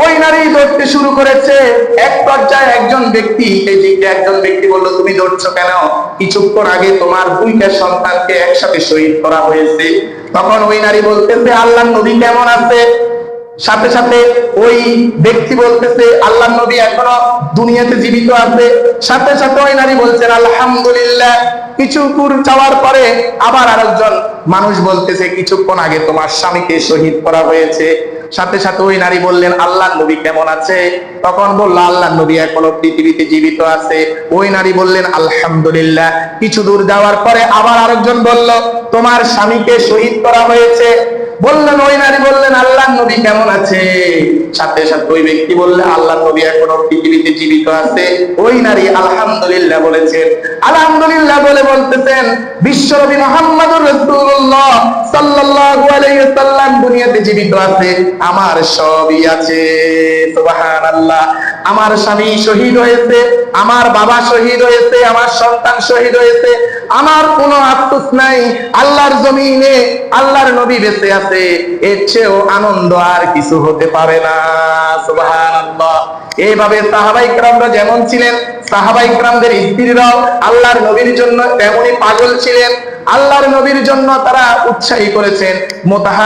ওই নারী দৌড়তে শুরু করেছে। এক পর্যায়ে একজন ব্যক্তি বলল, তুমি দৌড়ছো কেন? কিছুক্ষণ আগে তোমার দুইটা সন্তানকে একসাথে শহীদ করা হয়েছে। তখন ওই নারী বলতেছে, আল্লাহর নবী কেমন আছে? সাথে সাথে ওই ব্যক্তি বলতেছে, আল্লাহর নবী এখনো দুনিয়াতে জীবিত আছে। সাথে সাথে ওই নারী বলছেন আলহামদুলিল্লাহ। কিছু দূর যাওয়ার পরে আবার আরেকজন মানুষ বলতেছে, কিছুক্ষণ আগে তোমার স্বামীকে শহীদ করা হয়েছে। সাথে সাথে ওই নারী বললেন, আল্লাহর নবী কেমন আছে? তখন বলল, আল্লাহর নবী এখনো পৃথিবীতে জীবিত আছে। ওই নারী বললেন আলহামদুলিল্লাহ। কিছু দূর যাওয়ার পরে আবার আরেকজন বলল, তোমার স্বামীকে শহীদ করা হয়েছে। ওই নারী বললেন, আল্লাহর নবী কেমন আছে? সাথে সাথে ওই ব্যক্তি বললেন, আল্লাহর নবী এখনো পৃথিবীতে জীবিত আছে। ওই নারী আলহামদুলিল্লাহ বলেছেন। আলহামদুলিল্লাহ বলে বলতেছেন, বিশ্বনবী মুহাম্মদুর রাসূলুল্লাহ সাল্লাল্লাহু আলাইহি ওয়াসাল্লাম দুনিয়াতে জীবিত আছে, আমার সবই আছে। সুবহানাল্লাহ। আমার স্বামী শহীদ হয়েছে, আমার বাবা শহীদ হয়েছে, আমার সন্তান শহীদ হয়েছে, আমার কোনো আফসোস নাই। আল্লাহর জমিনে আল্লাহর নবী বেঁচে আছে, এর চেয়েও আনন্দ আর কিছু হতে পারে না। সুবহানাল্লাহ। এইভাবে সাহাবায়ে কেরামরা যেমন ছিলেন, সাহাবায়ে কেরামদের স্ত্রীরাও আল্লাহর নবীর জন্য তেমনই পাগল ছিলেন। আল্লাহর নবীর জন্য তারা উৎসাহী করেছেন।